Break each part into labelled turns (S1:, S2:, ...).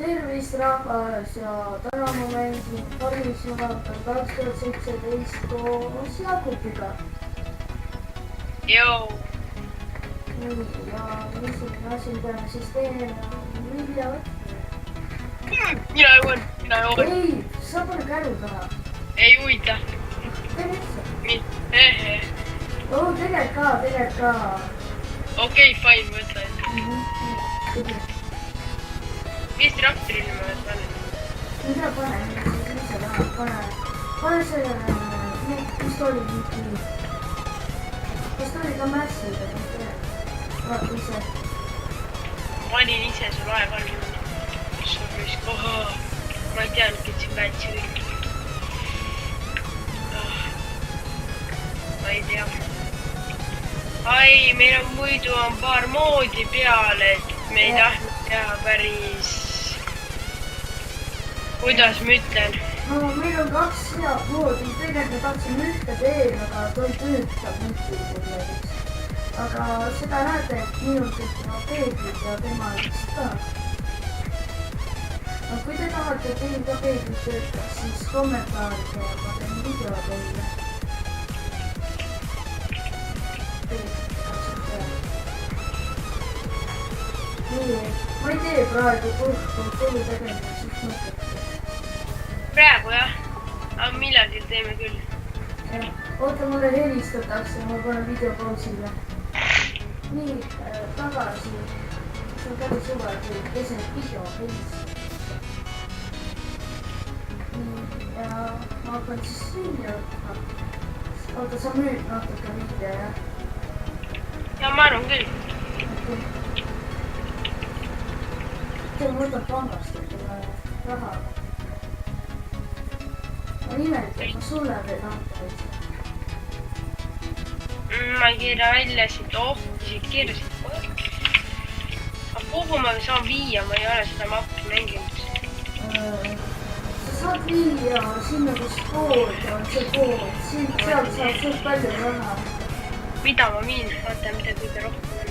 S1: Tervist rahvas ja täna ma mängin Paris Maraton 2017 koos Jakubiga.
S2: Joo.
S1: Nii, ja esimene asi, mida me siis teeme, on vilja võtmine.
S2: Mina joon.
S1: Ei, sa pane käru taha.
S2: Ei huvita.
S1: Tee lihtsalt.
S2: Oh,
S1: tegelikult ka.
S2: Okei, fine, võta enda. Mis traktoril ma võt panen?
S1: Mida pane? Pane selle pistooli nii. Pistooli ka mässiga. Vaata ise.
S2: Ma olin ise sul aeg all. Sorris koha. Ma ei teadnud, et siin päätsi kõik. Ma ei tea. Ai, meil on muidu paar moodi peal, et me ei tahtnud teha päris... Kuidas ma ütlen?
S1: No, meil on 2 head moodi. Tegelikult me tahtsime ühte teed, aga toi töötab mõtlikult näiteks. Aga seda näete, et minul kõik peeglid ja tema vist ka. No, kui te tahate, et teil ka peeglid töötaks, siis kommentaaride ja ma teen video teile. Nii, ma ei tee praegu kodu tegemine, siis mõtlete.
S2: Praegu jah, aga millalgi teeme küll.
S1: Oota, mulle helistatakse, ma panen video pausile. Nii, tagasi. See on päris suve, kui keset video helistab. Nii, ja ma hakkan siis vilja võtma. Oota, sa müüd natuke vilja, jah?
S2: Ja ma arvan küll.
S1: See võtab pangast, et raha. Ma nimelt, et ma sulle veel anda võiks.
S2: Ma ei keera välja siit siit keerasid kohe. Aga kuhu ma saan viia, ma ei ole seda mappi mänginud.
S1: Sa saad viia sinna, kus pood on see pood. Sealt saab suht palju raha.
S2: Mida ma viin? Vaata, mida kõige rohkem on.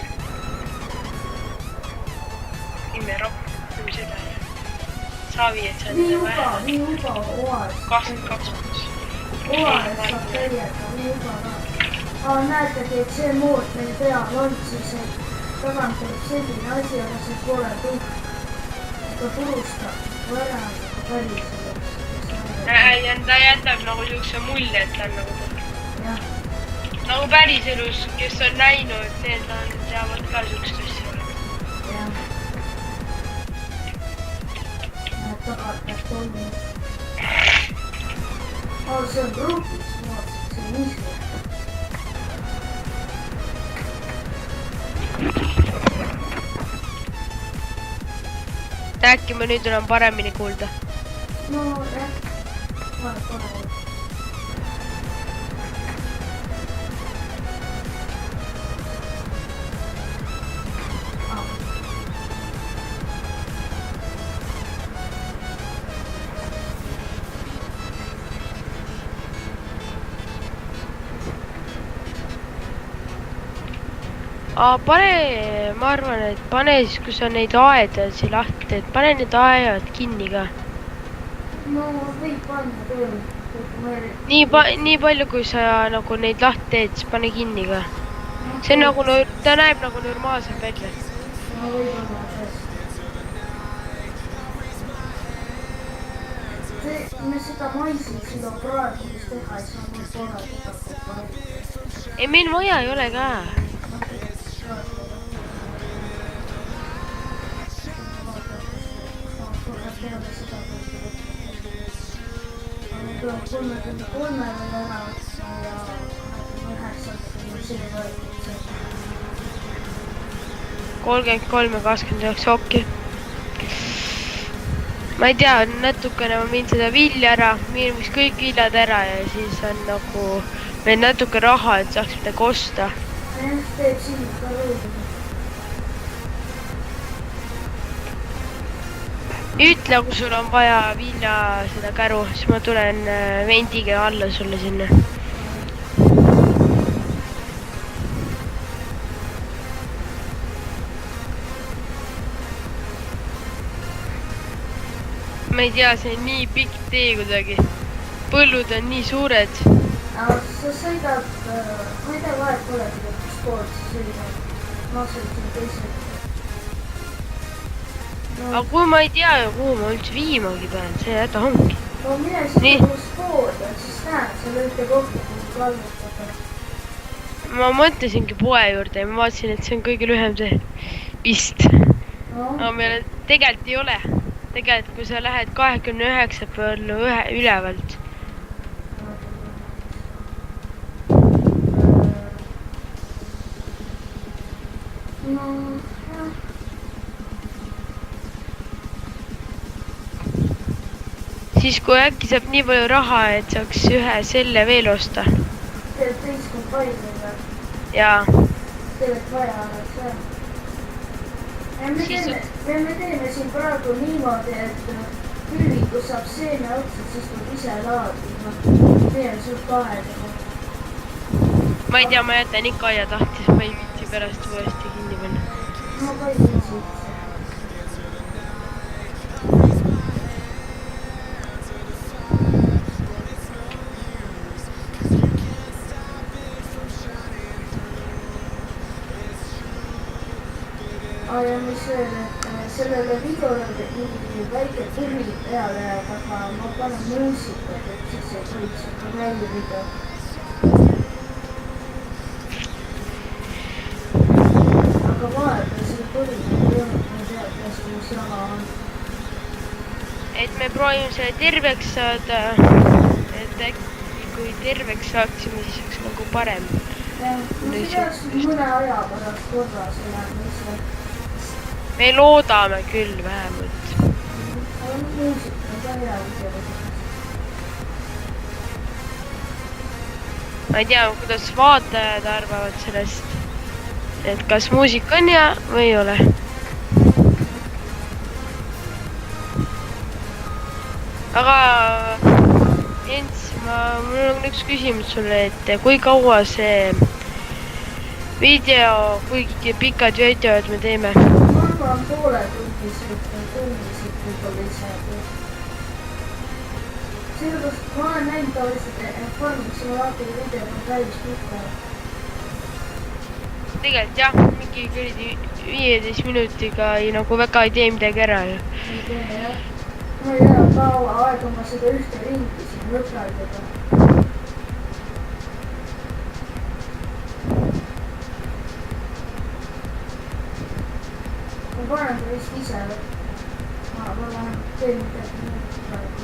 S2: Ime rohkem, mis seda ei. Saavi, et sa
S1: nii juba, oas.
S2: 22.
S1: Oas saab täiega, nii juba ka. Aga näetegi, et see mood meil peal on, siis tagant tuleb selline asi, aga see pole tuhk. Ta purustab võrrand päriselt.
S2: Ja ta jätab nagu siukse mulje, et ta on nagu tuhk.
S1: Jah.
S2: Nagu päriselus, kes on näinud, need teavad ka siukest asja.
S1: Jah. Näed tagant näeb tolmud. Aga see on ruupis, ma vaatasin, see on niisugune.
S2: Äkki ma nüüd olen paremini kuulda.
S1: No jah, pane.
S2: Pane, ma arvan, et pane siis, kui sa neid aedasi lahti, et pane need aed kinni ka.
S1: No võib panna küll.
S2: Nii palju, kui sa nagu neid lahti teed, siis pane kinni ka. See on nagu, ta näeb nagu normaalselt välja.
S1: No võib olla tõesti. Me seda maisid, seda praegu, mis teha ei saa, meil korraldada.
S2: Ei, meil vaja ei ole ka.
S1: Tuleb 33 ära ja
S2: 33 ja 29, okei. Ma ei tea, natukene ma viin seda vilja ära, viin vist kõik viljad ära ja siis on nagu meil natuke raha, et saaks midagi osta.
S1: Teeb siin ka rõõdu.
S2: Ütle, kui sul on vaja vilja seda käru, siis ma tulen vendiga alla sulle sinna. ma ei tea, see on nii pikk tee kuidagi. Põllud on nii suured.
S1: aga sa sõidad, ma ei tea, vahet pole, kus pool sa sõidad. Ma sõitsin teised.
S2: Aga kui ma ei tea ju, kuhu ma üldse viimagi pean, see häda ongi.
S1: no mine sinna, kus pood on, siis näed, seal ühte kohta, kuhu kallutada.
S2: Ma mõtlesingi poe juurde ja ma vaatasin, et see on kõige lühem tee. Vist.
S1: no,
S2: Aga meil tegelikult ei ole. Tegelikult, kui sa lähed 29 peale ülevalt.
S1: no, jah.
S2: Siis kui äkki saab nii palju raha, et saaks ühe selle veel osta.
S1: Teed teist kompaiini või?
S2: Jaa.
S1: Tegelikult vaja oleks jah. Me teeme siin praegu niimoodi, et külvikus saab seeme otsa, siis tuleb ise laadima. Teeme suurt aega.
S2: Ma ei tea, ma jätan ikka aia tahtis, ma ei viitsi pärast uuesti kinni panna.
S1: ma ka ei viitsi. ja mis veel, et sellele videole mingi väike filmi peale jääb, aga ma panen muusikat, et siis ei tohiks seda mängida. aga vahepeal selle põlvini ei olnud, ma ei tea, kas mul sama on.
S2: Et me proovime selle terveks saada, et äkki kui terveks saaksime, siis oleks nagu parem.
S1: jah, ma peaks mõne aja pärast korras olema ise.
S2: Me loodame küll vähemalt.
S1: aga muusika on ka hea video.
S2: Ma ei tea, kuidas vaatajad arvavad sellest, et kas muusika on hea või ei ole. Aga Jens, mul on üks küsimus sulle, et kui kaua see video, kuigi pikad videod me teeme?
S1: ma arvan poole tundisid võib-olla isegi. sellepärast ma olen näinud tavaliselt, et farmiksimulaatori videod on päris pikad.
S2: Tegelikult jah, mingi kuradi 15 minutiga nagu väga ei tee midagi ära ju.
S1: ei tee jah. ma ei tea, kaua aega ma seda ühte ringi siin lõpetada. ma panen ta vist ise. ma vähemalt teen midagi muud praegu.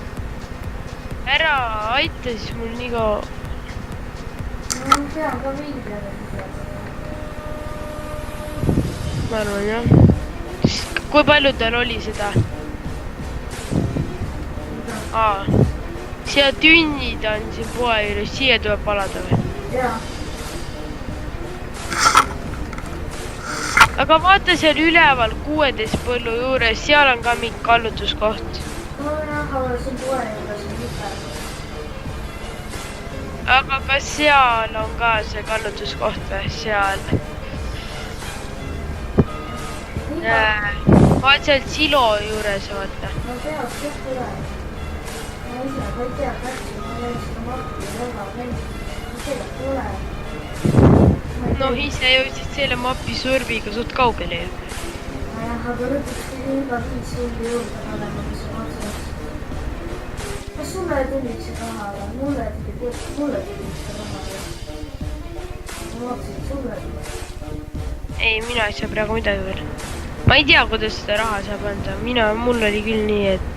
S2: Ära aita siis mul nii kaua.
S1: ma pean ka vilja veel midagi.
S2: Ma arvan jah. Kui palju tal oli seda? Siia tünnid on siin poe juures, siia tuleb palada või?
S1: jaa.
S2: Aga vaata seal üleval 16 põllu juures, seal on ka mingi kallutuskoht.
S1: no jah, aga siin poe juures on mitte.
S2: Aga kas seal on ka see kallutuskoht või? Seal. Vaat seal silo juures, vaata.
S1: ma peaks jah tulema. ma ise ka ei tea täpselt, ma olen seda marki väga näinud. ma tegelikult tulen.
S2: No ise jõudsid selle mapi surviga suht kaugele ju.
S1: jah, aga lõpuks tuli juba 5 tundi juurde panema, mis on otsas. kas sulle tuli see raha või? mulle tuli see raha või? ma vaatasin, et sulle tuli.
S2: Ei, mina ei saa praegu midagi veel. Ma ei tea, kuidas seda raha saab anda. Mul oli küll nii, et...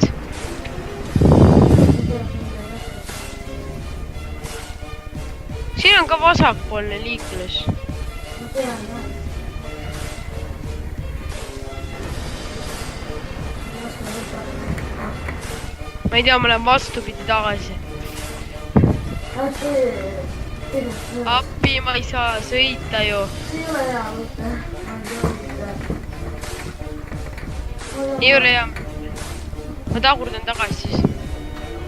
S2: Siin on ka vasakpoolne liiklus.
S1: ma tean, jah.
S2: Ma ei tea, ma lähen vastupidi tagasi. Appi, ma ei saa sõita ju.
S1: see ei ole hea mõte.
S2: Ei ole hea. Ma tagurdan tagasi siis.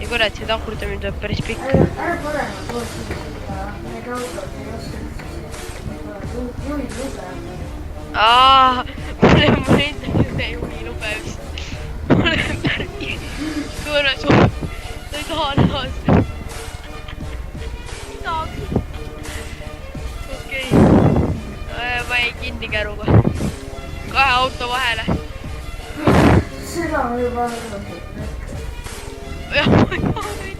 S2: Ja kurat, see tagurdamine tuleb päris pikk.
S1: ära parema poolt sõita. Need autod ei oska juhid lugema.
S2: Mul endal ei ole juhi lube vist. Mul on pärgi. saanas. Midagi. Okei. Ma jäin kinni käruga. 2 auto vahele.
S1: Seda on juba arvatud.
S2: Jah, ma ei taha neid.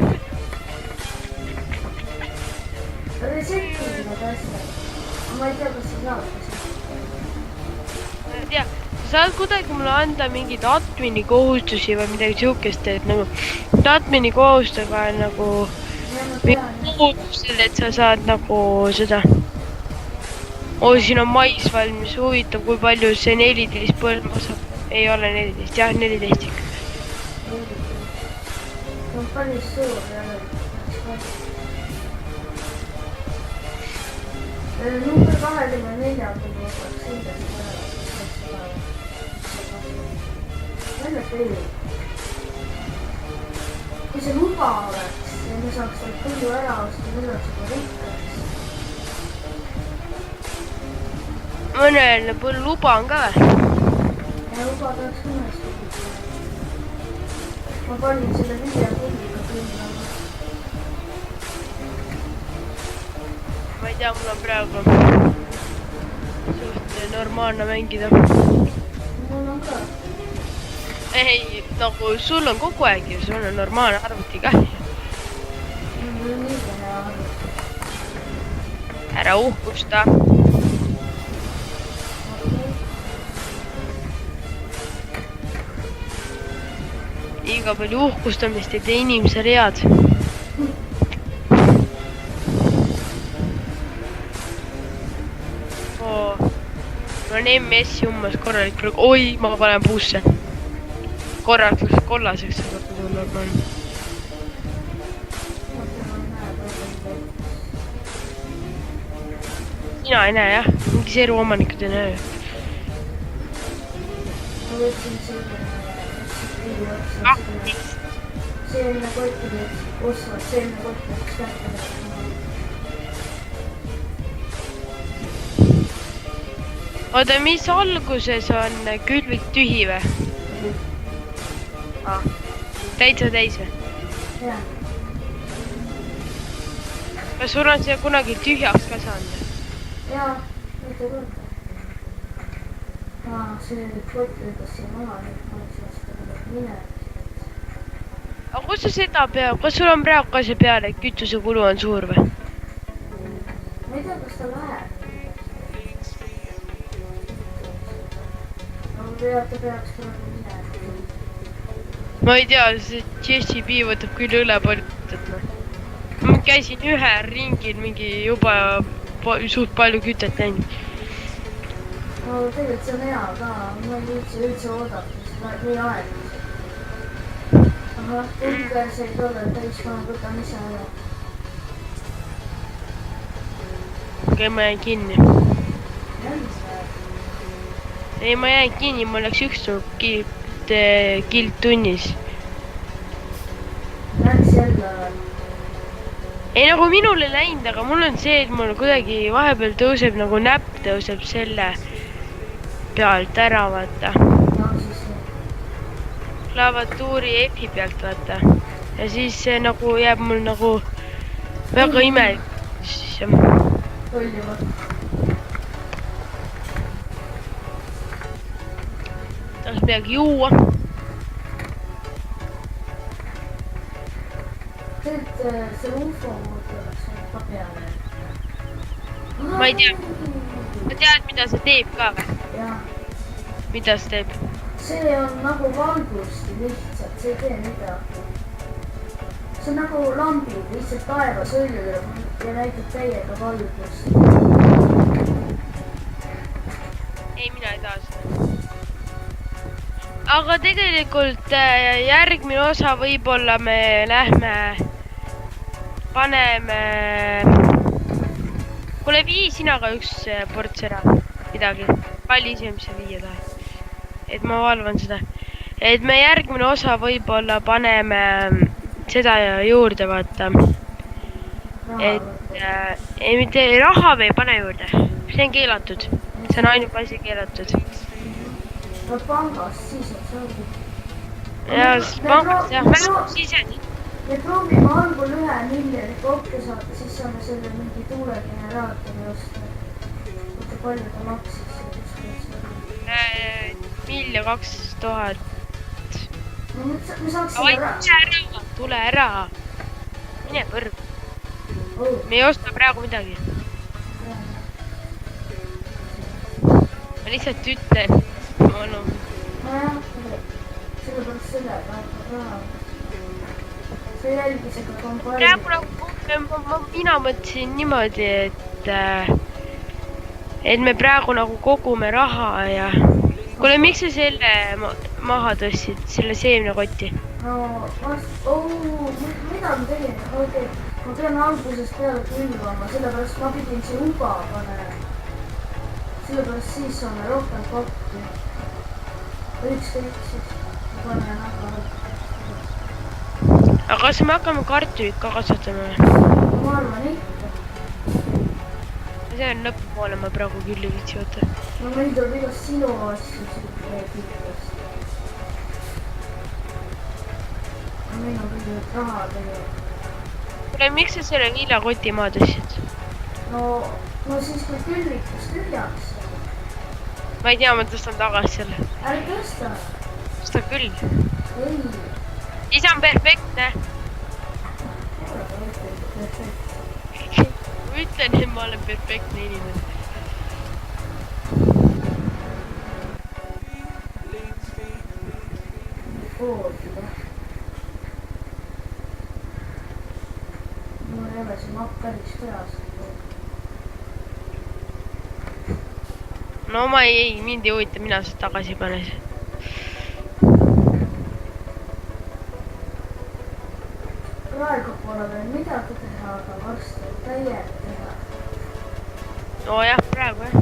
S1: Retseptiga asja. Ma ei tea, kas sa saad.
S2: Ma ei tea, sa saad kuidagi mulle anda mingeid admini kohustusi või midagi siukest, et nagu admini kohustega nagu kohustusel, et sa saad nagu seda. Siin on mais valmis, huvitav, kui palju see 14 põlma saab. Ei ole 14, jah 14 ikka.
S1: See on päris suur jälle. Number 24 puhul oleks kindlasti välja teile. Kui see luba oleks ja me saaks sealt põllu ära osta, siis oleks juba rikkaks.
S2: Mõnel luba on ka või?
S1: Ja luba tahaks mõnest luba. Ma panin selle vilja põlliga kõnnama.
S2: Ma ei tea, mul on praegu suht normaalne mängida.
S1: Mul on ka.
S2: Ei, nagu sul on kogu aeg ju, sul on normaalne arvuti ka.
S1: Mul on liiga hea arvuti.
S2: Ära uhkusta. Liiga palju uhkustamist ei tee inimesele head. Mul on MS-i ummas korralik praegu. Oi, ma panen puusse. Korraks läks kollaseks, aga see on normaalne. Sina ei näe jah, mingi seeru omanikud ei näe.
S1: Ma võtsin selle selline kottide ostvad, selline kottide kätte.
S2: Oota, mis alguses on külvik tühi või? Täitsa täis või?
S1: Jah.
S2: Kas sul on see kunagi tühjaks ka saanud?
S1: Jaa, mitte korda. See kott lükas siin maha, nüüd ma oleks vastu minema.
S2: Aga kus sa seda peab? Kas sul on praegu ka see peale, et kütusekulu on suur või?
S1: Ma ei tea, kas ta läheb. Ta peaks praegu minema.
S2: Ma ei tea, see Jessie B võtab küll üle palju kütet. Ma käisin ühel ringil mingi juba suht palju kütet läinud.
S1: No tegelikult see on hea ka, ma ei viitsi üldse oodata, sest nii aeglaselt. Ahah, see ei tule täis, ma võtan ise ära.
S2: Okei, ma jäin kinni. Ei, ma jäin kinni, mul läks üks kild tunnis.
S1: Läks jälle või?
S2: Ei, nagu minul ei läinud, aga mul on see, et mul kuidagi vahepeal tõuseb nagu näpp tõuseb selle pealt ära, vaata.
S1: No siis nii.
S2: Klaviatuuri F-i pealt, vaata. Ja siis see nagu jääb mul nagu väga imelik.
S1: Tollivad.
S2: Tahaks midagi juua.
S1: Tegelikult see UFO mood oleks ka peale.
S2: Ma ei tea. Ma tead, mida see teeb ka või?
S1: Jah.
S2: Mida see teeb?
S1: See on nagu valgusti lihtsalt, see ei tee midagi. See on nagu lambid, lihtsalt taevas õljub ja näitab täiega valgust.
S2: Ei, mina ei taha seda. Aga tegelikult järgmine osa võib-olla me lähme, paneme, kuule vii sina ka üks ports ära, midagi, vali ise, mis sa viia tahad. Et ma valvan seda, et me järgmine osa võib-olla paneme seda juurde, vaata. Et ei, mitte raha me ei pane juurde, see on keelatud, see on ainuke asi keelatud.
S1: No pangast siis, et see ongi.
S2: Ja pangast jah, mängus ise.
S1: me proovime algul 1 miljoni kokku saada, siis saame selle mingi tuulegeneraatori osta. Kui palju ta maksis?
S2: 1 200 000.
S1: No, me saaks selle raha.
S2: Tule ära. Mine põrg. Me ei osta praegu midagi. Ma lihtsalt ütlen.
S1: Nojah, sellepärast sellega hakkab raha. See jälgisega kampaania.
S2: Praegu mina mõtlesin niimoodi, et me praegu nagu kogume raha ja... Kuule, miks sa selle maha tõstsid, selle seemnekoti?
S1: No, mida ma tegin? Okei, ma pean algusest peale külvama, sellepärast ma pidin see uba panema. Sellepärast siis saame rohkem kokku. Ükskõik siis, ma panen aga.
S2: Aga kas me hakkame kartulit ka kasvatama?
S1: Ma arvan ikka.
S2: See on lõpupoole, ma praegu küll ei viitsi võtta.
S1: No meil tuleb igast sinu asju küljest. Meil on küll raha tegelikult.
S2: Kuule, miks sa selle viljakoti maha tõstsid?
S1: No siis kui külvikus tühjaks.
S2: Ma ei tea, ma tõstan tagasi selle.
S1: Ärge tõsta.
S2: Tõsta küll.
S1: Ei.
S2: Siis on perfektne. Ma ütlen, et ma olen perfektne inimene.
S1: Oota. Mul ei ole see mapp päris peas.
S2: No ma ei, mind ei huvita, mina seda tagasi panes.
S1: Praegu pole veel midagi teha, aga varsti täieb teha.
S2: No jah, praegu jah.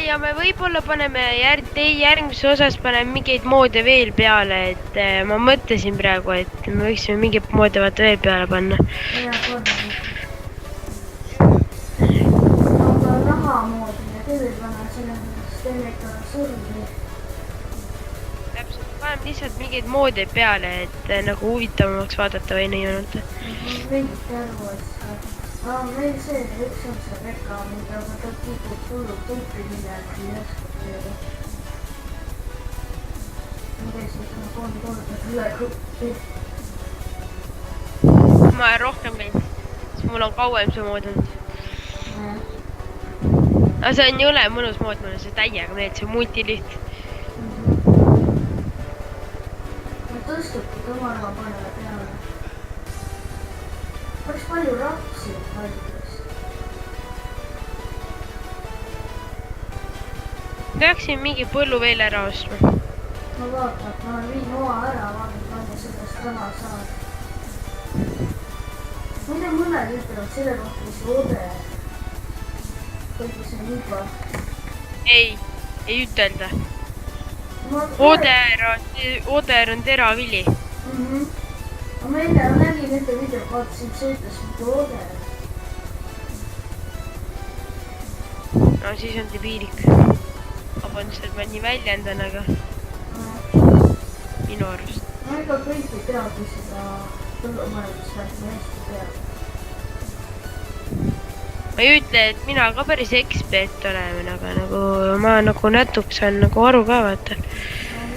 S2: Ja me võib-olla paneme järgmises osas paneme mingeid moode veel peale, et ma mõtlesin praegu, et me võiksime mingeid moode vaata veel peale panna.
S1: Ja, panna. Aga raha moodi ja küll ei panna, sellepärast teeme ikka survi.
S2: Täpselt, paneme lihtsalt mingeid moode peale, et nagu huvitavamaks vaadata või nii ainult.
S1: Mingit järgu asja. Meil see üks on see reka, mida ma ta kukub tullu tupi midagi järsku teile. Ma käisin sinna 3 korda üle kuppi.
S2: Ma olen rohkem käinud, siis mul on kauem see mood olnud. Aga see on jõle mõnus mood, mulle see täiega meeldib, see multiliht.
S1: Ma tõstubki tõmarva panele peale. Päris palju rapsi valmis.
S2: Peaksin mingi põllu veel ära ostma.
S1: Ma vaatan, et ma viin oa ära, vaatan, palju sellest raha saab. Muide mõned ütlevad selle kohta, mis ode. Kõigi see on juba.
S2: Ei ütelda. Oder on teravili.
S1: Ma eile nägin ühte videot, vaatasin, see ütles mitu ode.
S2: No siis on debiilik. Vabandust, et ma nii väljendan, aga minu arust.
S1: No ega kõik ei teagi seda põllumajandusvärki hästi teada.
S2: Ma ei ütle, et mina ka päris ekspert olen, aga nagu ma nagu natuke saan nagu aru ka vaata.
S1: No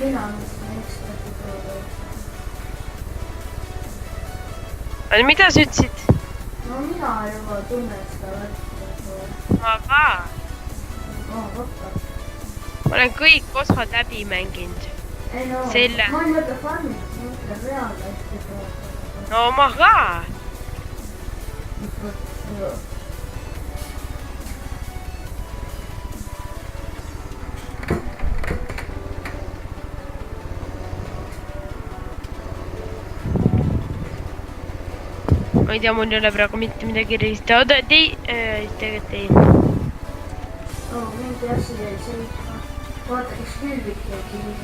S1: mina mõtlen ekspertid öelda.
S2: Aga mida sa ütlesid?
S1: No mina juba tunnen seda värki.
S2: Ma ka.
S1: Võtta.
S2: Ma olen kõik osad läbi mänginud.
S1: Ei no,
S2: Selle.
S1: ma ei mõtle farmid, ma mõtlen reaalhästi.
S2: No ma ka. Ma ei tea, mul ei ole praegu mitte midagi reisida. Oota, tegelikult ei.
S1: Mingi asi jäi seisma. Vaata, kes külvik jäi kinni.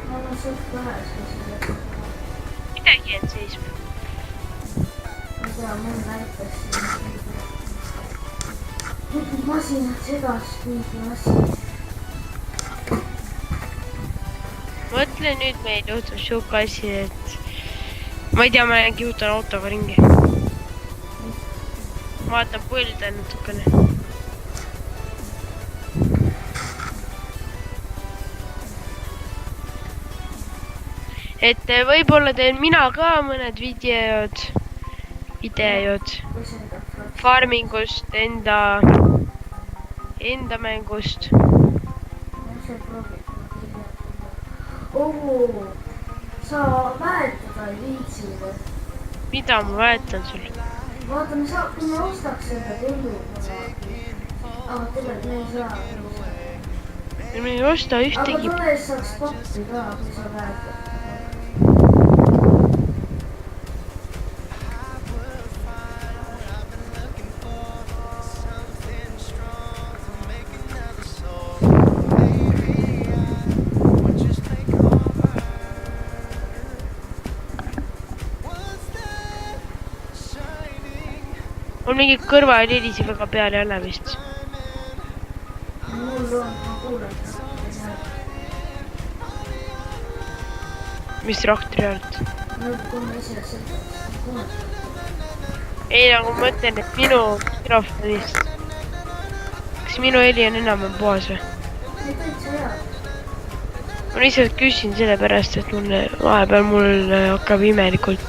S1: Ma olen suht väheski selle.
S2: Midagi jäänud seisma.
S1: Ma ei tea, mul näitas siin. Mingid masinad segas mingi asi.
S2: mõtle nüüd meil juhtub siuke asi, et ma ei tea, ma kihutan autoga ringi. Vaatan põlda natukene. Et võib-olla teen mina ka mõned videod farmingust, enda mängust.
S1: Sa väetada ei viitsi või?
S2: Mida ma väetan sul?
S1: Vaata, kui me ostaks seda tellu, aga tegelikult me ei saa.
S2: Me ei osta ühtegi.
S1: Aga tulles saaks pappi ka, kui sa väetad. On mingi kõrvalhelisi väga peal ei ole vist. Mul on, ma kuulen. Mis traktori alt? Ei, nagu ma mõtlen, et minu mikrofonist. Kas minu heli on enam puhas või? Ma lihtsalt küsin selle pärast, et vahepeal mul hakkab imelikult.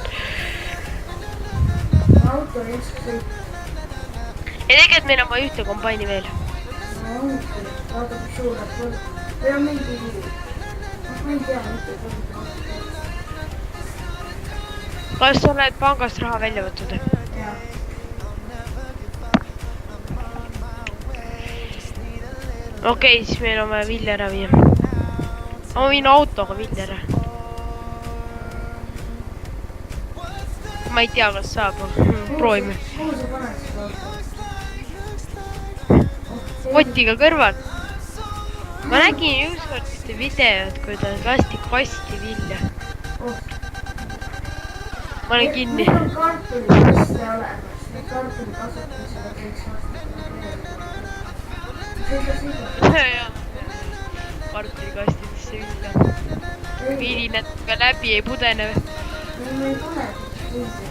S1: Auto ei oska sõita. Ja tegelikult meil on vaja ühte kombaini veel. Vaata, kui suured võrd. Või on mingi... Ma ei tea, mitte võrd. Kas sa oled pangast raha välja võtnud? Jaa. Okei, siis meil on vaja vilja ära viia. Ma viin autoga vilja ära. Ma ei tea, kas saab. Proovime. Kuhu sa paned seda auto? Kotiga kõrval. Ma nägin ükskord ühte videot, kuidas lasti kasti vilja. Ma olen kinni. Meil on kartulikaste olemas. Need kartuli kasutamisega võiks vastu. Kartulikastidesse vilja. Viili natuke läbi ei pudene. Me ei pane vilja.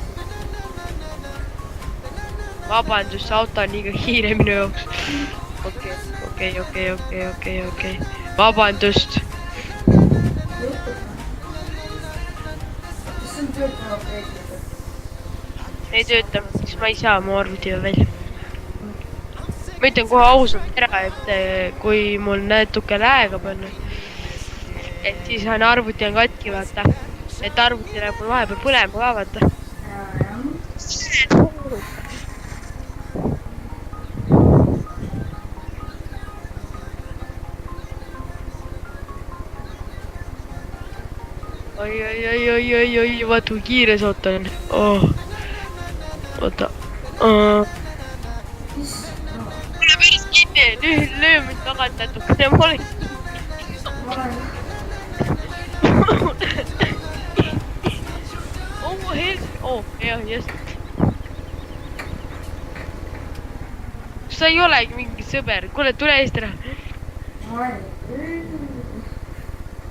S1: Vabandust, auto on liiga kiire minu jooks. Okei. Vabandust. Ei tööta, siis ma ei saa mu arvuti välja. Ma ütlen kohe ausalt ära, et kui mul natuke lääga panna, et siis on arvuti on katki, vaata. Et arvuti läheb mul vahepeal põlema ka, vaata. Oi, vaata kui kiires ootan. Oota. Mul on päris kinni, nüüd löö mind tagant natukene, ma olen kinni. Jah, just. Sa ei olegi mingi sõber, kuule, tule eest ära.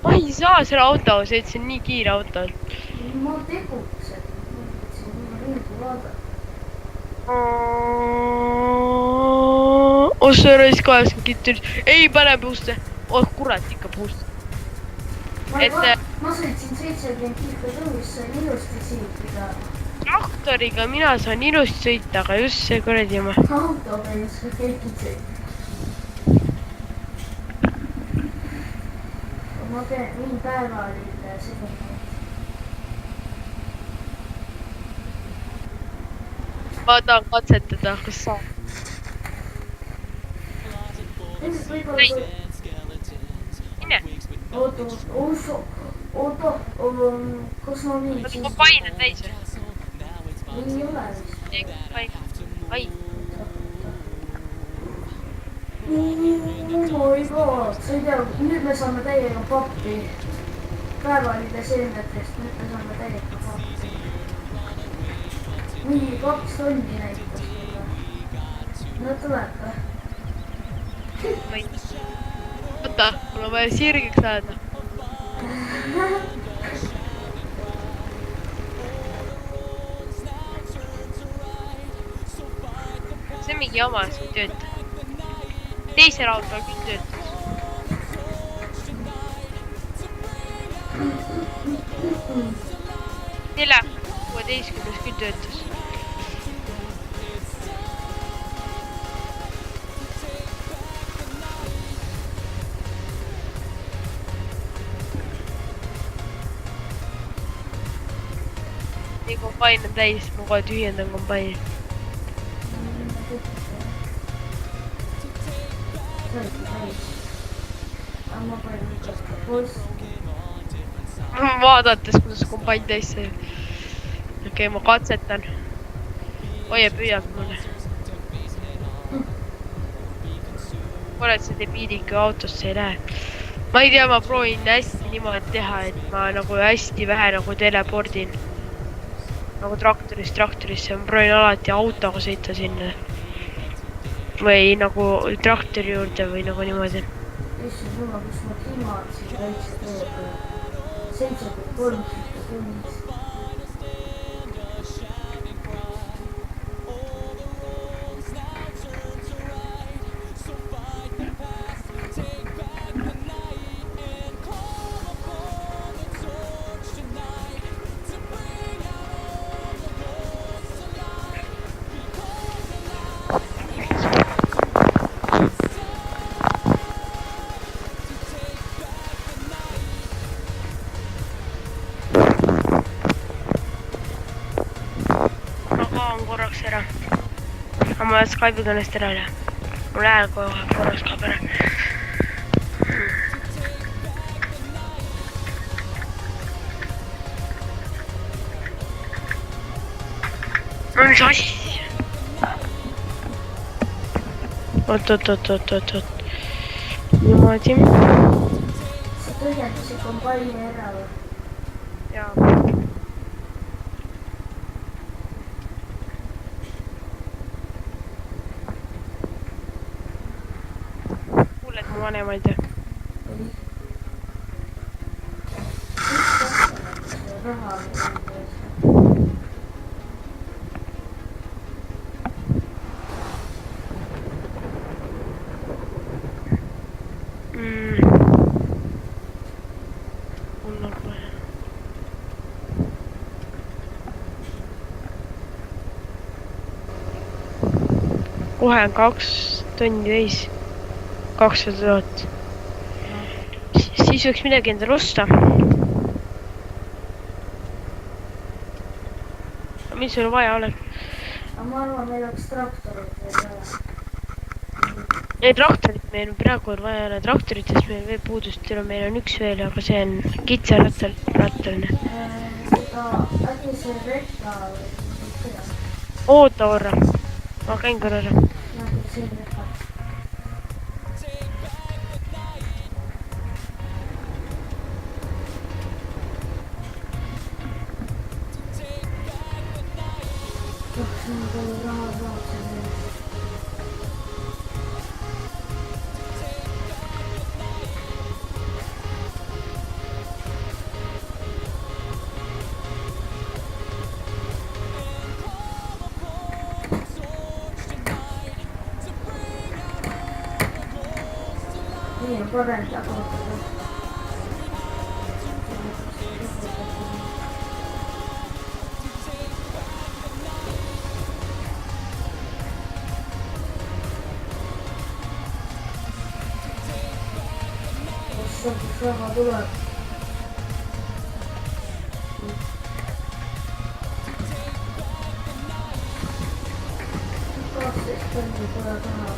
S1: Ma ei saa selle auto, see on nii kiire auto. Ma tegutsen, ma ringi vaadata. Ossa raisk 80 kitturis. Ei, pane puusse. Oh, kurat, ikka puusse. Ma sõitsin 70 kilka tõus, sain ilusti siit pidada. Traktoriga mina saan ilusti sõita, aga just see kuradi ma. Autoga ei oska keegi sõita. Ma teen nii päevalille seda. Ma tahan katsetada, kas saab. Mine. Oota, kas ma viitsin? Ma painan täis või? Ei ole vist. Ai. Oi god, sa ei tea, nüüd me saame täiega pappi. Päevalide seemnetest, nüüd me saame täiega pappi. Nii, 2 tonni näitas mulle. No tuleb või? Oota, mul on vaja sirgeks saada.
S2: see on mingi jama, see ei tööta. Teisel autol küll töötas. Telefon 16 küll töötas. Nii kombain on täis, ma kohe tühjendan kombaini. Vaadates, kuidas kombain täis sai. Okei, ma katsetan. Oie püüab mulle. Oled see debiiliga autosse ei lähe. Ma ei tea, ma proovin hästi niimoodi teha, et ma nagu hästi vähe nagu telepordin. Nagu traktorisse. Ma proovin alati autoga sõita sinna. Või nagu traktori juurde või nagu niimoodi.
S1: Issand jumal, kus ma kliimad siin väikse tööga. 7.3 tunnid.
S2: Ma olen Skype'i kõnest ära üle. Mul hääl kohe korras kaob ära. No mis asja? Oot. Niimoodi.
S1: Sa tõhjendasid kombaini ära või?
S2: Jaa. Vanemaid.
S1: Raha
S2: kohe on 2 tundi täis. 200 000. Siis võiks midagi endale osta. Mis sul vaja oleks?
S1: Ma arvan, meil oleks traktorit veel vaja.
S2: Ei, traktorit meil praegu on vaja ole. Traktoritest meil veel puudust ei ole. Meil on üks veel, aga see on kitsarattaline.
S1: Äkki see rekka või?
S2: Oota korra. Ma käin korra ära.
S1: Nagu see rekka. Nii on parem tagutada. Kus raha tuleb? 12 tundi pole taha.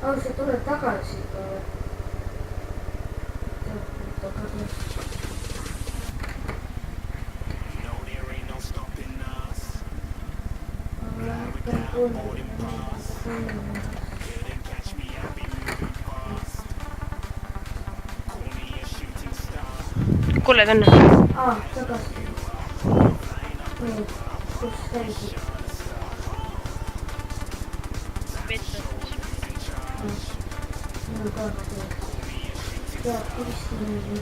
S1: sa tuled tagasi ka või?
S2: Kuule, Tanne.
S1: Tagasi. Nii, kus käisid? Mul ka teed. Tead, Kristi nüüd.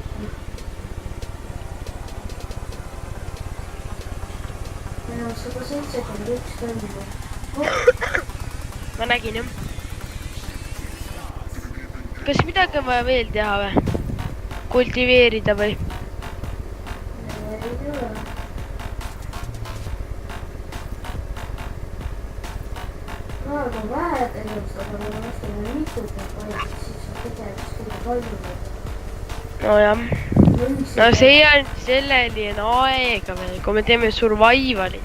S1: Meil on 171 toimub.
S2: Ma nägin, jah. Kas midagi on vaja veel teha või? Kultiveerida või?
S1: Ei ole. Praegu on vähe tegevust, aga kui on vastu mitut need valid, siis on tegevust küll palju.
S2: Nojah. No see on selleni on aega veel, kui me teeme survival'i.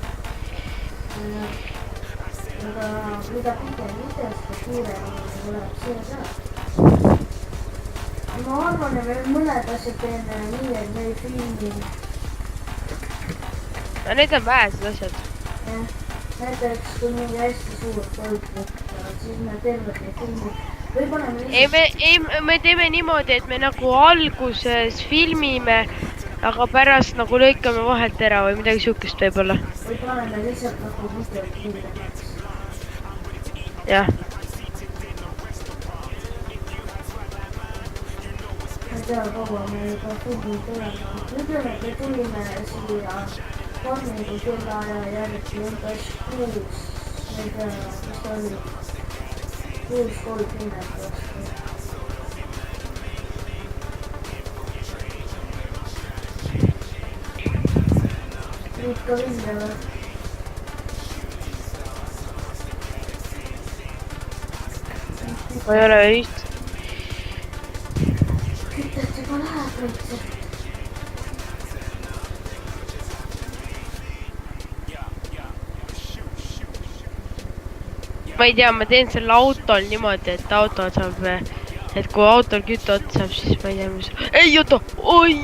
S1: Aga mida pikem video, seda kiiremini tuleb see saab. Ma arvan, et veel mõned asjad teeme nii, et me ei filmi.
S2: No need on vähesed asjad.
S1: Jah, näiteks kui mingi hästi suur toit võtta, siis me tervet ei filmi. Või paneme lihtsalt...
S2: Me teeme niimoodi, et me nagu alguses filmime, aga pärast nagu lõikame vahelt ära või midagi sihukest võib-olla.
S1: Või paneme lihtsalt nagu videot kinni.
S2: Jah.
S1: Ma ei tea, kaua me juba filmi tulema. Ütleme, et me tulime siia farmingu kella aja järgi umbes 6, ma ei tea, mis ta oli, 6:30 vastu. Nüüd ka vinge või?
S2: Ma ei ole vist.
S1: Kütet juba läheb veitse.
S2: Ma ei tea, ma teen selle autol niimoodi, et auto saab, et kui autol kütte otsa saab, siis ma ei tea, mis... Ei, oota! Oi!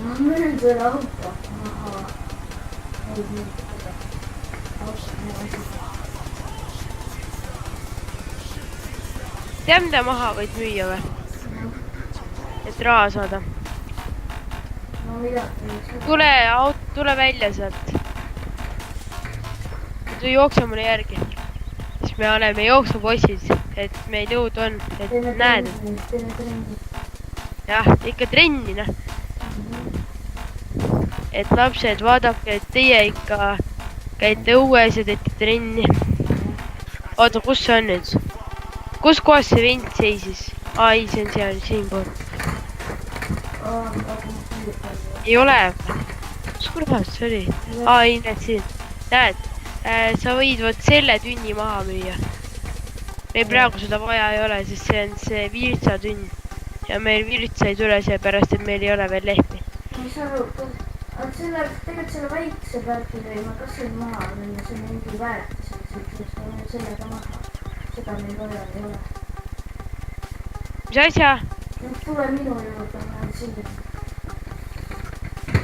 S1: Ma müün selle auto. Ahaa. Ei müün seda. Auto on hea asi.
S2: Tea, mida maha võid müüa või? Et raha saada.
S1: No midagi.
S2: Tule välja sealt. Jookse mulle järgi. Siis me oleme jooksupossid, et meil jõud on, et näed.
S1: Teeme trenni.
S2: Jah, ikka trenni, noh. Et lapsed, vaadake, et teie ikka käite õues ja teete trenni. Oota, kus see on nüüd? Kus kohas see vend seisis? Ei, see on seal, siinpool. Ei ole. Kus kohas see oli? Ei, näed siin. Näed, sa võid võt selle tünni maha müüa. Meil praegu seda vaja ei ole, sest see on see virtsatünn. Ja meil virtsa ei tule seepärast, et meil ei ole veel lehmi.
S1: Ma ei saa aru, tegelikult selle väikse värki võime kas siin maha minna, see on mingi väärtis, et me sellega maha. Seda meil vaja ei ole.
S2: Mis asja?
S1: Nüüd tule minu juurde, ma olen siin.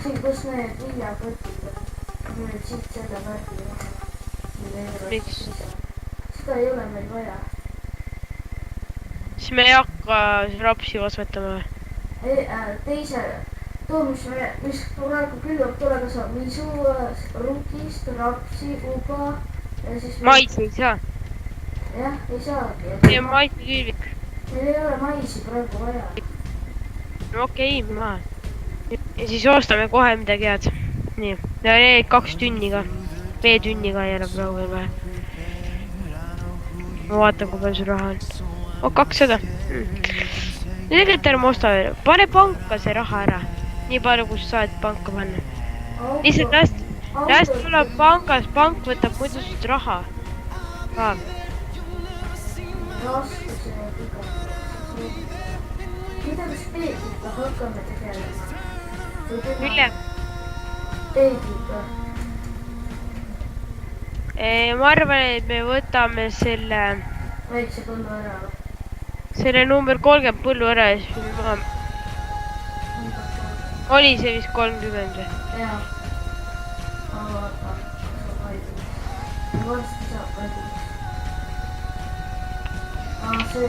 S1: Siin, kus need viljakotid on. Nüüd siit selle värgi maha.
S2: Miks?
S1: Seda ei ole meil vaja.
S2: Siis me ei hakka rapsi kasvatama või?
S1: Teise, too, mis praegu küllab, tule saab misu, rukist, rapsi, uba ja siis...
S2: Mais ei saa.
S1: Jah, ei saagi.
S2: See on maisi külvik.
S1: Meil ei ole maisi praegu vaja.
S2: No okei, maha. Ja siis ostame kohe midagi head. Nii, ja need 2 tünni ka. B-tünni ka ei ole praegu veel vaja. Ma vaatan, kui palju sul raha on. 200. Tegelikult ärme osta veel. Pane panka see raha ära. Nii palju, kus saad panka panna. Lihtsalt läst tuleb pangas, pank võtab muidu sust raha.
S1: Raskuse ja tugevuse. Mida me peegliga hakkame tegelema?
S2: Mille?
S1: Peegliga.
S2: ma arvan, et me võtame
S1: väikse põllu ära või?
S2: selle number 30 põllu ära ja siis maha. Oli see vist 30 või?
S1: Jaa. Aga vaata, saab valmis. Varsti saab valmis. See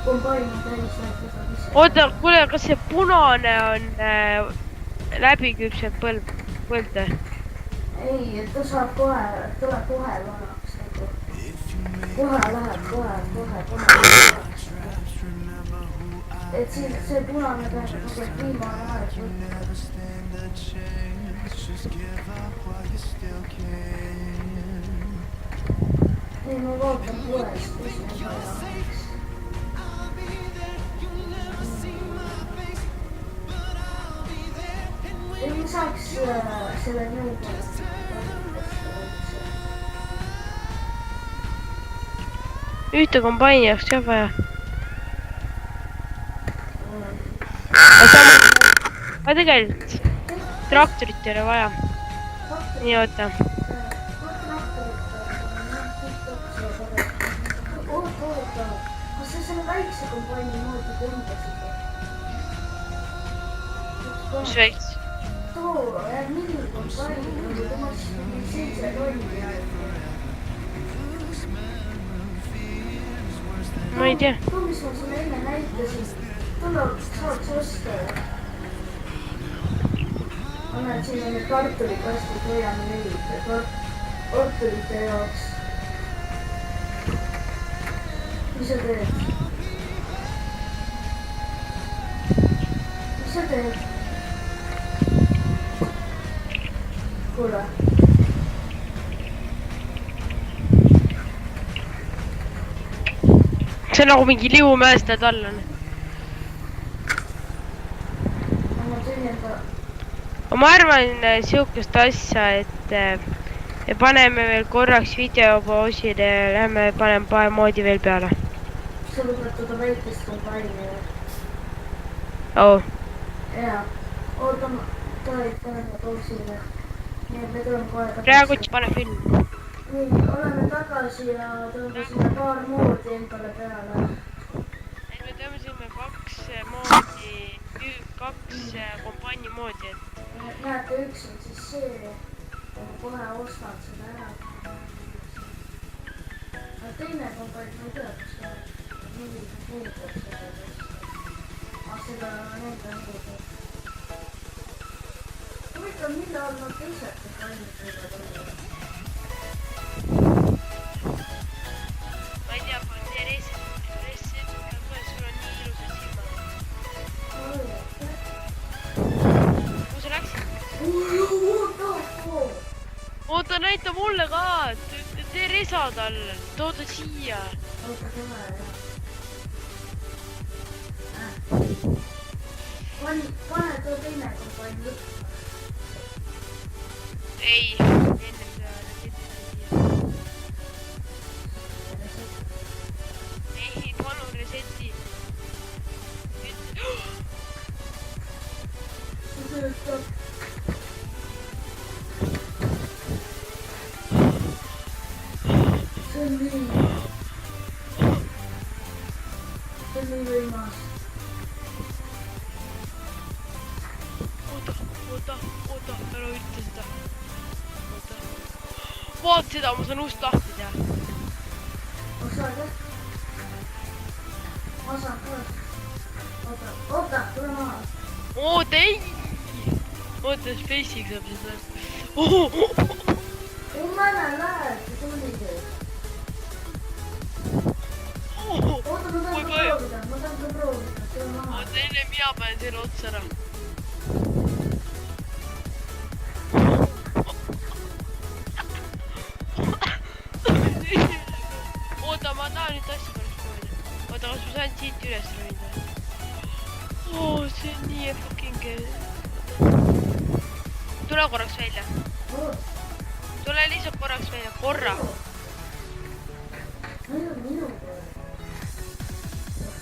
S1: kombain on täis, et saab ise.
S2: Oota, kuule, kas see punane on läbi küpsenud põld või?
S1: Ei, et ta saab kohe, tuleb kohe vanaks nagu. Kohe läheb, kohe. Et siis see punane tähendab nagu, et viimane aeg võtta. Ei, ma vaatan poest, mis meil vaja oleks. Ei, ma saaks selle nõuga.
S2: Ühte kombaini jaoks jah vaja. Aga tegelikult traktorit ei ole vaja. Nii, oota.
S1: Oota, kas sa selle väikse kombaini moodi tõmbasid?
S2: Mis väikse?
S1: Too, minikombaini, temast 7 tonni ajal.
S2: Ma ei tea.
S1: Too, mis ma sulle enne näitasin, tuleb saaks osta. Annan siin on need kartulikastid, hoiame neid kartulite jaoks. Mis sa teed? Mis sa teed? Kuule.
S2: See on nagu mingi liumäest need all on. Ma arvan siukest asja, et me paneme veel korraks videopausile ja lähme paneme pae moodi veel peale.
S1: Sa võtad teda väikest kombaini või?
S2: Oo.
S1: Jaa. Oota, paneme pausile. Nii, et me tuleme kohe tagasi.
S2: Praegu pane film.
S1: Nii, oleme tagasi ja tõmbasime paar moodi endale peale.
S2: Me tõmbasime kaks kombaini moodi.
S1: Näete, üks on siis see, ma kohe ostan seda ära. Aga teine kombain, ma ei tea, kas ta milline puudab seda tõsta. Aga seda nende õnguga. Huvitav, millal nad teised kombainid võivad olla?
S2: Ma ei tea, sul on nii ilusad silmad. Kuhu sa läksid? Oota, näita mulle ka, tee resa talle, too ta siia.
S1: Oota, tule, jah. Pane too teine kombain lõppu.
S2: Ei, ennem seda ei, palun reseti.
S1: See on nii võimas.
S2: Oota, ära ütle seda. Vaat seda, ma saan ust lahti teha.
S1: Saad jah? Ma saan ka. Oota, tule maha.
S2: Oota, ei! Oota, Space'iga saab seda.
S1: Ei, ma näen läheb, see tuli teid. Oota, ma tahan ka proovida, tule maha.
S2: Oota, enne mina panen selle otsa ära. Oota, ma tahan nüüd tassi korraks proovida. Oota, kas ma saan siit üles ronida? See on nii fucking... Tule korraks välja. Tule lihtsalt korraks välja, korra.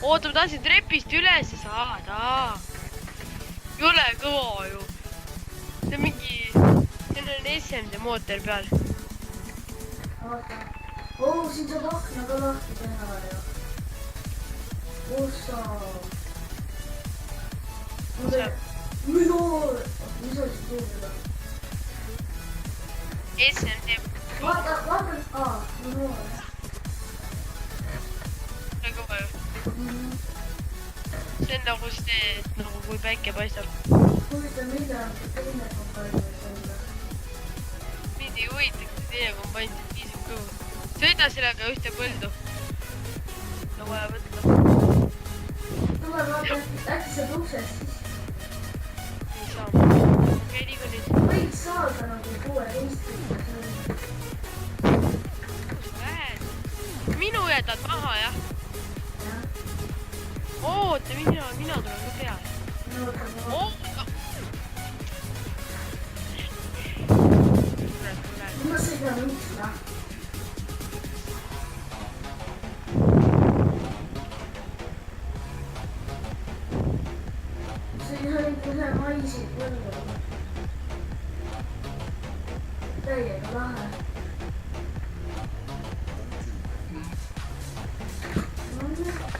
S2: Oota, ma tahtsin trepist üles saada. Jõle kõva ju. See on mingi... Siin on SMD mootor peal.
S1: vaata. Oo, siin saab akna ka lahti teha ja. Ossa. Mida? Mis asi tuulida?
S2: SMD.
S1: Vaata. No.
S2: Väga palju. See on nagu see, nagu kui päike paistab.
S1: Huvitav, mida teine kompain võib olla?
S2: Mind ei huvita, kui teie kompain piisab kõhu. Sõida sellega ühte põldu. No vaja võtta.
S1: Tule vaata, äkki saad uksest siis.
S2: Ei saa. Okei, liigu nüüd.
S1: Võiks saada nagu 16.
S2: Kus lähed? Minu jätad maha, jah?
S1: Jah.
S2: Oota, mina tulen ka peale. Oota!
S1: Ma sõidan uksla. See oli ühe maisi põllu. Täiega lahe.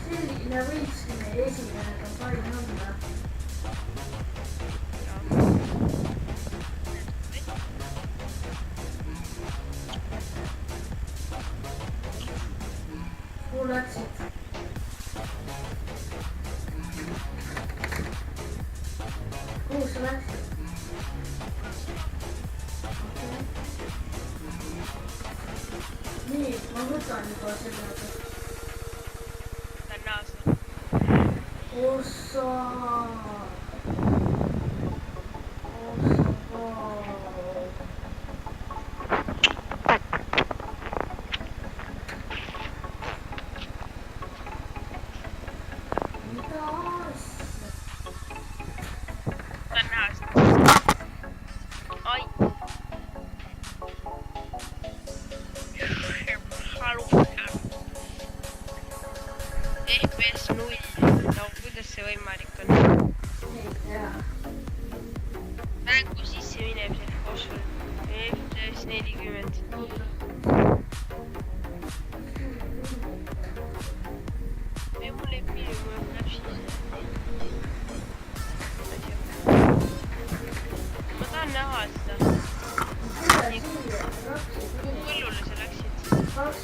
S1: Selline võikski meie esimene kampain olla. Kuhu läksid? Kuhu sa läksid? Nii, ma võtan juba sellega. Ossa. Mida asja?
S2: Tän nähast. Ai. FPS 0. No kuidas see võimalik on?
S1: Ei tea.
S2: Mängu sisse minev see fosfor. FPS 40. Ei, mul ei piiri, mul läheb sisse. Ma tahan näha seda. Kuhu põllule sa läksid?
S1: 29.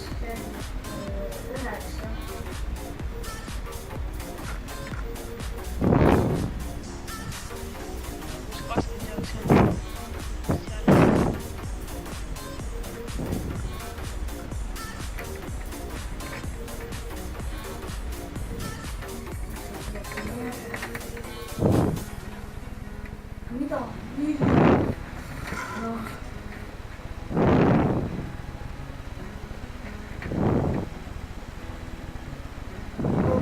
S2: Kus kasvab seal?
S1: Mida? Noh.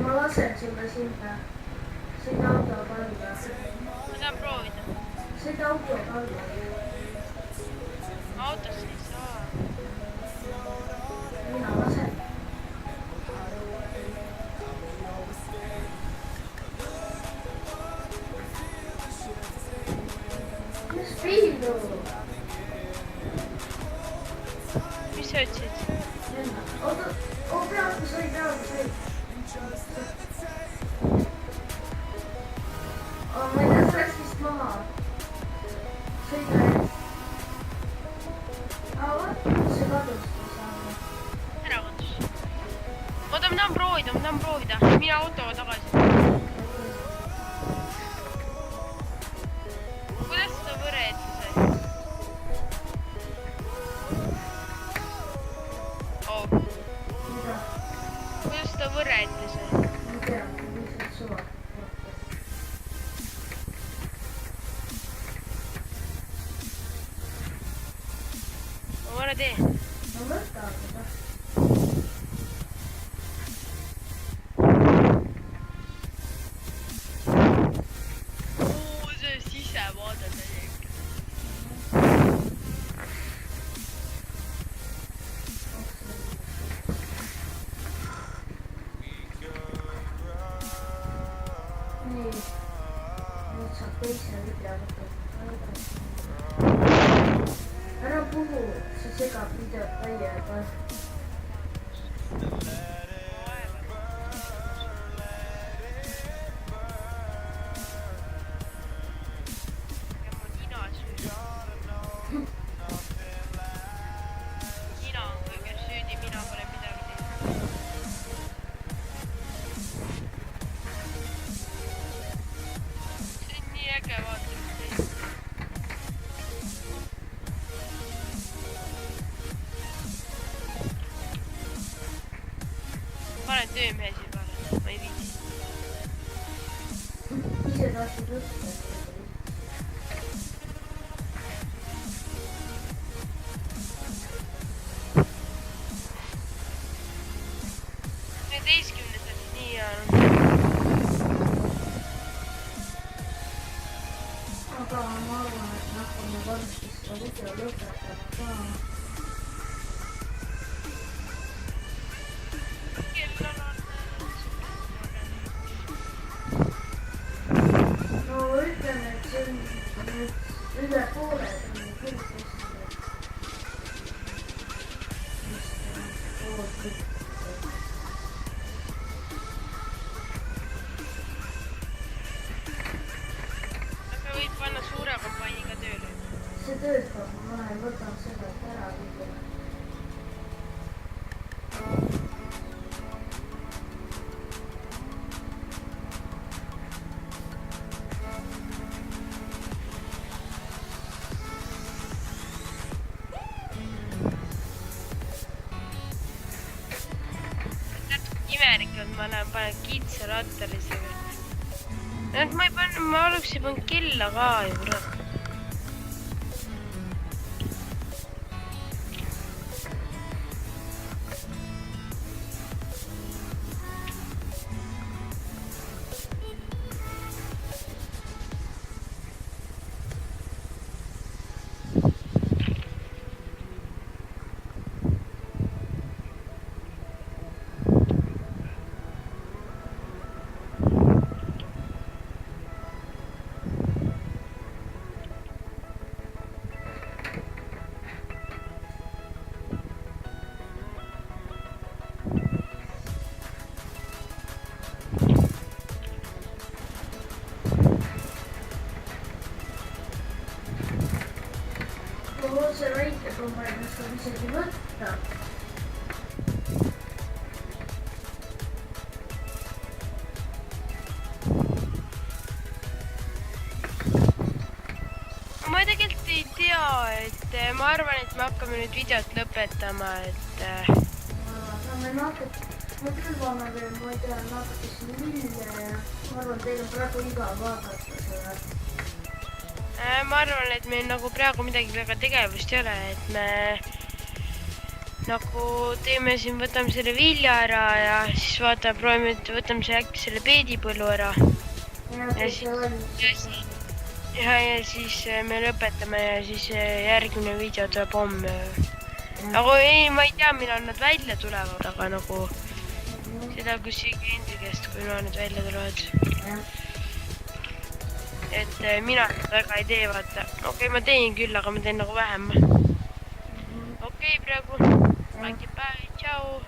S1: Ma lasen sulle sinna. Sõida auto kalla.
S2: Ma tahan proovida.
S1: Sõida auto kalla.
S2: Autosse ei saa.
S1: Mina lasen. Mis piilu?
S2: Mis sa ütlesid?
S1: Oota, peaaegu sõi. Ma ei tea, sa läks vist maha. Sõida ees. Vot, see kadus.
S2: Ära kadus. Oota, ma tahan proovida. Mine autoga tagasi. Kuidas seda võrreeti sai?
S1: Mida?
S2: Kuidas seda võrreeti sai?
S1: Ma ei tea, lihtsalt suva.
S2: Ma vana tee.
S1: No võta seda.
S2: See sisevaade täiega.
S1: Nii. Nüüd saab teise video võtta. Ära puhu, see segab videot täiega.
S2: Nina on kõige süüdi, mina pole midagi teinud. See on nii äge vaadata. Panen töömehe siin vahele, ma ei viitsi.
S1: Ise tahtsid õppida.
S2: Teistkümnes nii on.
S1: Aga ma arvan, et me hakkame varsti seda video lõpetama ka.
S2: Kell on
S1: No ütleme, et see on nüüd üle poole. Küll
S2: Aga võid panna suure kompainiga tööle.
S1: see töötab, ma võtan seda ära video.
S2: Imelik on, ma lähen panen kitsa rattalisega. Ma ei pannud, ma aluks ei pannud kella ka ju, kurat.
S1: See väike kombainist saab isegi võtta.
S2: Ma tegelikult ei tea, et ma arvan, et me hakkame nüüd videot lõpetama, et...
S1: Me külvame veel, ma ei tea, natukese vilja ja ma arvan, teil on praegu igav vaadata seda.
S2: Ma arvan, et meil nagu praegu midagi väga tegevust ei ole, et me nagu teeme siin, võtame selle vilja ära ja siis vaatame, proovime, et võtame selle äkki selle peedipõllu ära. Ja siis me lõpetame ja siis järgmine video tuleb homme. Aga ei, ma ei tea, millal nad välja tulevad, aga nagu seda küsige endi käest, kui nad välja tulevad. Et mina väga ei tee, vaata. Okei, ma teen küll, aga ma teen nagu vähem. Okei, praegu. Bye, bye, ciao.